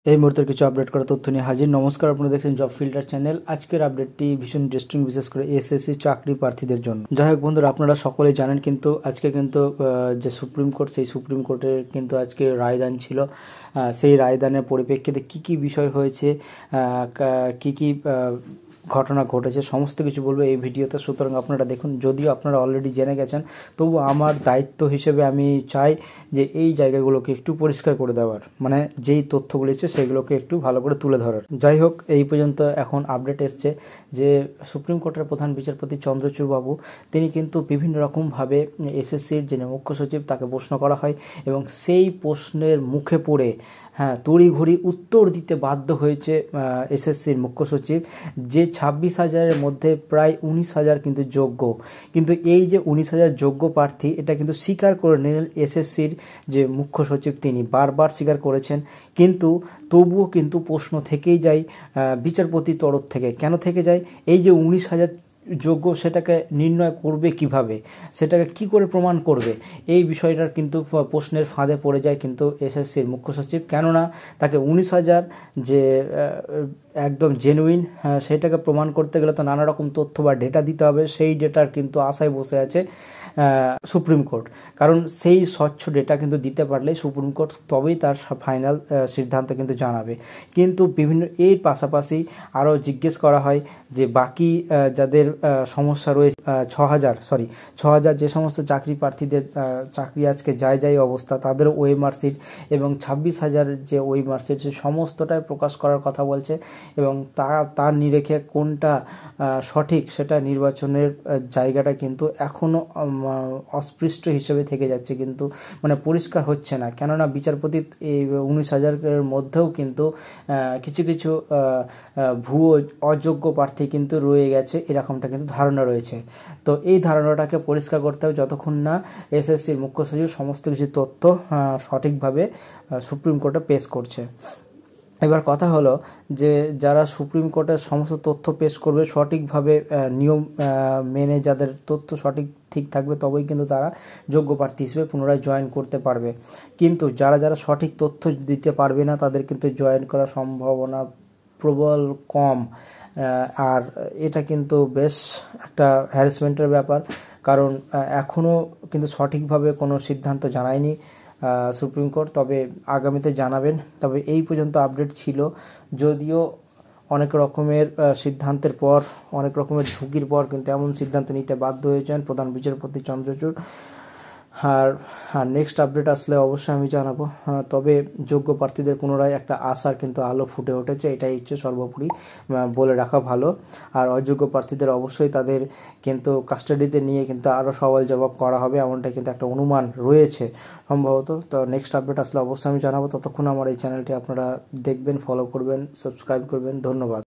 এই মুহূর্তের কিছু আপডেট করা তথ্য নিয়ে হাজির। নমস্কার, আপনারা দেখছেন জব ফিল্টার চ্যানেল। আজকের আপডেটটি ভীষণ ইন্টারেস্টিং, বিশেষ করে এসএসসি চাকরি প্রার্থীদের জন্য। যাই হোক বন্ধুরা, আপনারা সকলেই জানেন কিন্তু আজকে কিন্তু যে সুপ্রিম কোর্ট, সেই সুপ্রিম কোর্টের কিন্তু আজকে রায়দান ছিল। সেই রায়দানের পরিপ্রেক্ষিতে কি কি বিষয় হয়েছে, কি কি ঘটনা ঘটেছে, সমস্ত কিছু বলবো এই ভিডিওতে। সুতরাং আপনারা দেখুন। যদিও আপনারা অলরেডি জেনে গেছেন, তবু আমার দায়িত্ব হিসেবে আমি চাই যে এই জায়গাগুলোকে একটু পরিষ্কার করে দেওয়ার, মানে যেই তথ্যগুলি আছে সেগুলোকে একটু ভালো করে তুলে ধরার। যাই হোক, এই পর্যন্ত এখন আপডেট এসছে যে সুপ্রিম কোর্টের প্রধান বিচারপতি চন্দ্রচূড় বাবু, তিনি কিন্তু বিভিন্ন রকমভাবে এসএসসির যে মুখ্য সচিব তাকে প্রশ্ন করা হয় এবং সেই প্রশ্নের মুখে পড়ে তড়িঘড়ি উত্তর দিতে বাধ্য হয়েছে এসএসসির মুখ্য সচিব, যে 26,000-এর মধ্যে প্রায় 19,000 কিন্তু যোগ্য। কিন্তু এই যে 19,000 যোগ্য প্রার্থী, এটা কিন্তু স্বীকার করে নিলেন এসএসসির যে মুখ্য সচিব, তিনি বারবার স্বীকার করেছেন। কিন্তু তবুও কিন্তু প্রশ্ন থেকেই যায় বিচারপতির তরফ থেকে। কেন থেকে যায়? এই যে 19,000 যোগ্য, সেটাকে নির্ণয় করবে কিভাবে, সেটাকে কি করে প্রমাণ করবে, এই বিষয়টার কিন্তু প্রশ্নের ফাঁদে পড়ে যায় কিন্তু এসএসসির মুখ্য সচিব। কেননা তাকে 19,000 যে একদম জেনুইন, সেটাকে প্রমাণ করতে গেলে তো নানা রকম তথ্য বা ডেটা দিতে হবে। সেই ডেটার কিন্তু আশায় বসে আছে সুপ্রিম কোর্ট। কারণ সেই স্বচ্ছ ডেটা কিন্তু দিতে পারলে সুপ্রিম কোর্ট তবেই তার ফাইনাল সিদ্ধান্ত কিন্তু জানাবে। কিন্তু বিভিন্ন এর পাশাপাশি আরও জিজ্ঞেস করা হয় যে বাকি যাদের সমস্যা রয়েছে, 6,000 যে সমস্ত চাকরি প্রার্থীদের চাকরি আজকে যাই অবস্থা, তাদের ওএমআর সিট এবং 26,000 যে ওএমআর সিট, সে সমস্তটাই প্রকাশ করার কথা বলছে। এবং তার নিরেখে কোনটা সঠিক, সেটা নির্বাচনের জায়গাটা কিন্তু এখনও অস্পৃষ্ট হিসেবে থেকে যাচ্ছে, কিন্তু মানে পরিষ্কার হচ্ছে না। কেননা বিচারপতি এই 19,000-এর মধ্যেও কিন্তু কিছু কিছু ভুয়ো অযোগ্য প্রার্থী কিন্তু রয়ে গেছে, এরকমটা কিন্তু ধারণা রয়েছে। তো এই ধারণাটাকে পরিষ্কার করতে হবে যতক্ষণ না এসএসসির মুখ্য সচিব সমস্ত কিছু তথ্য সঠিকভাবে সুপ্রিম কোর্টে পেশ করছে। এবার কথা হলো যে যারা সুপ্রিম কোর্টের সমস্ত তথ্য পেশ করবে সঠিকভাবে, নিয়ম মেনে যাদের তথ্য ঠিক থাকবে, তবেই কিন্তু তারা যোগ্য প্রার্থী হিসেবে পুনরায় জয়েন করতে পারবে। কিন্তু যারা সঠিক তথ্য দিতে পারবে না, তাদের কিন্তু জয়েন করার সম্ভাবনা প্রবল কম। আর এটা কিন্তু বেশ একটা হ্যারাসমেন্টের ব্যাপার, কারণ এখনও কিন্তু সঠিকভাবে কোনো সিদ্ধান্ত জানায়নি সুপ্রিম কোর্ট। তবে আগামীতে জানাবেন। তবে এই পর্যন্ত আপডেট ছিল। যদিও অনেক রকমের সিদ্ধান্তের পর, অনেক রকমের ঝুঁকির পর কিন্তু এমন সিদ্ধান্ত নিতে বাধ্য হয়েছেন প্রধান বিচারপতি চন্দ্রচূড়। আর নেক্সট আপডেট আসলে অবশ্যই আমি জানাবো। তবে যোগ্য প্রার্থীদের পুনরায় একটা আশার কিন্তু আলো ফুটে উঠেছে, এটাই হচ্ছে সর্বোপরি বলে রাখা ভালো। আর অযোগ্য প্রার্থীদের অবশ্যই তাদের কিন্তু কাস্টাডিতে নিয়ে কিন্তু আরও সওয়াল জবাব করা হবে, এমনটা কিন্তু একটা অনুমান রয়েছে সম্ভবত। তো নেক্সট আপডেট আসলে অবশ্যই আমি জানাবো। ততক্ষণ আমার এই চ্যানেলটি আপনারা দেখবেন, ফলো করবেন, সাবস্ক্রাইব করবেন। ধন্যবাদ।